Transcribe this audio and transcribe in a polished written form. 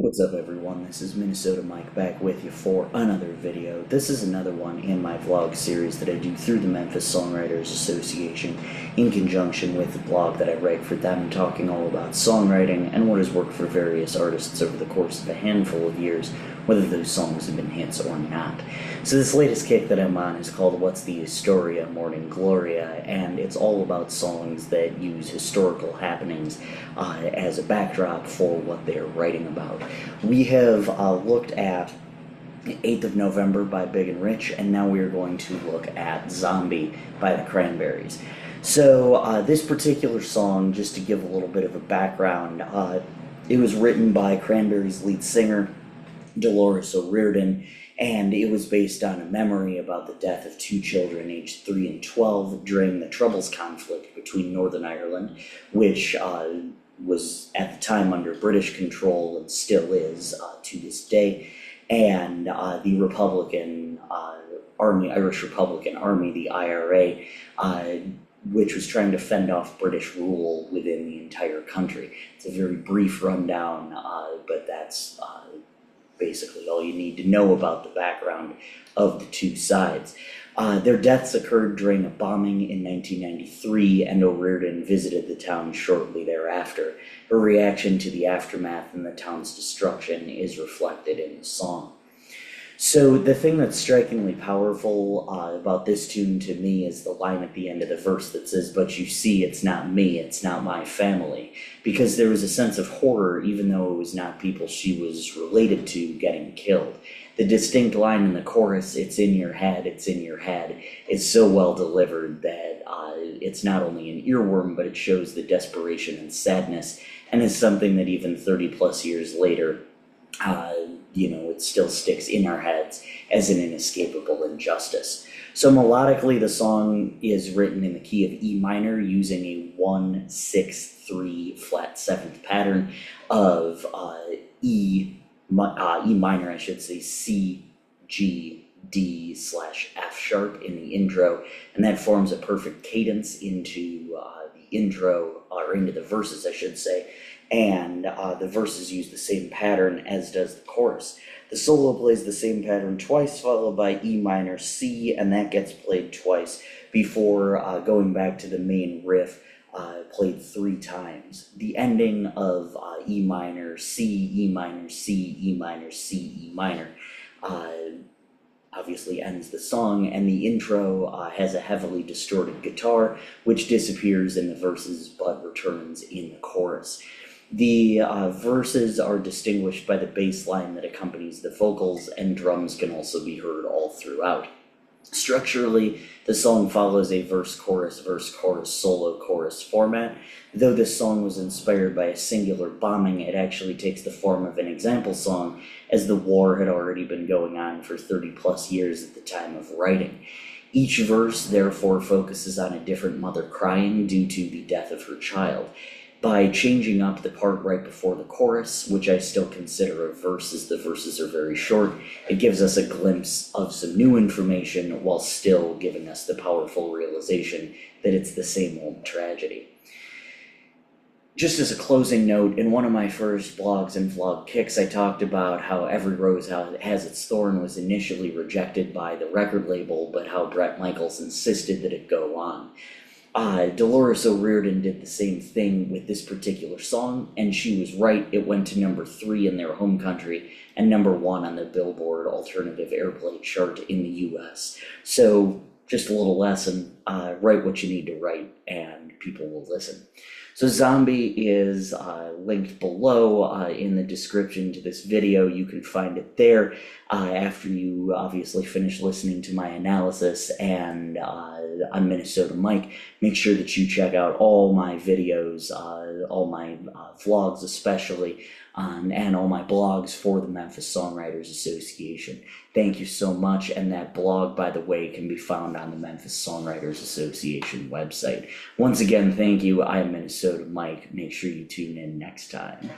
What's up everyone, this is Minnesota Mike back with you for another video. This is another one in my vlog series that I do through the Memphis Songwriters Association in conjunction with the blog that I write for them, talking all about songwriting and what has worked for various artists over the course of a handful of years, whether those songs have been hits or not. So this latest kick that I'm on is called What's the Historia, Morning Gloria, and it's all about songs that use historical happenings as a backdrop for what they're writing about. We have looked at 8th of November by Big and Rich, and now we are going to look at Zombie by the Cranberries. So this particular song, just to give a little bit of a background, it was written by Cranberries lead singer Dolores O'Riordan, and it was based on a memory about the death of two children aged 3 and 12 during the Troubles conflict between Northern Ireland, which was at the time under British control and still is to this day, and the Republican Army, Irish Republican Army, the IRA, which was trying to fend off British rule within the entire country. It's a very brief rundown, but that's basically all you need to know about the background of the two sides. Their deaths occurred during a bombing in 1993, and O'Riordan visited the town shortly thereafter. Her reaction to the aftermath and the town's destruction is reflected in the song. So the thing that's strikingly powerful about this tune to me is the line at the end of the verse that says, "But you see, it's not me, it's not my family," because there was a sense of horror even though it was not people she was related to getting killed. The distinct line in the chorus, "It's in your head, it's in your head," is so well delivered that it's not only an earworm, but it shows the desperation and sadness, and is something that even 30 plus years later, it still sticks in our heads as an inescapable injustice. So melodically, the song is written in the key of E minor using a 1-6-3 flat seventh pattern of E minor, I should say, C, G, D / F sharp in the intro, and that forms a perfect cadence into the intro, or into the verses, I should say, and the verses use the same pattern as does the chorus. The solo plays the same pattern twice, followed by E minor C, and that gets played twice before going back to the main riff, played 3 times. The ending of E minor C, E minor C, E minor C, E minor obviously ends the song, and the intro has a heavily distorted guitar, which disappears in the verses but returns in the chorus. The verses are distinguished by the bass line that accompanies the vocals, and drums can also be heard all throughout. Structurally, the song follows a verse-chorus, solo-chorus format. Though this song was inspired by a singular bombing, it actually takes the form of an example song, as the war had already been going on for 30 plus years at the time of writing. Each verse, therefore, focuses on a different mother crying due to the death of her child. By changing up the part right before the chorus, which I still consider a verse as the verses are very short, it gives us a glimpse of some new information while still giving us the powerful realization that it's the same old tragedy. Just as a closing note, in one of my first blogs and vlog kicks, I talked about how Every Rose Has Its Thorn was initially rejected by the record label, but how Bret Michaels insisted that it go on. Dolores O'Riordan did the same thing with this particular song, and she was right. It went to number 3 in their home country and number 1 on the Billboard Alternative Airplay chart in the US. So just a little lesson, write what you need to write and people will listen. So Zombie is linked below in the description to this video. You can find it there after you obviously finish listening to my analysis. And I'm Minnesota Mike. Make sure that you check out all my videos, all my vlogs especially, and all my blogs for the Memphis Songwriters Association. Thank you so much, and that blog, by the way, can be found on the Memphis Songwriters Association website. Once again, thank you. I am Minnesota Mike. Make sure you tune in next time.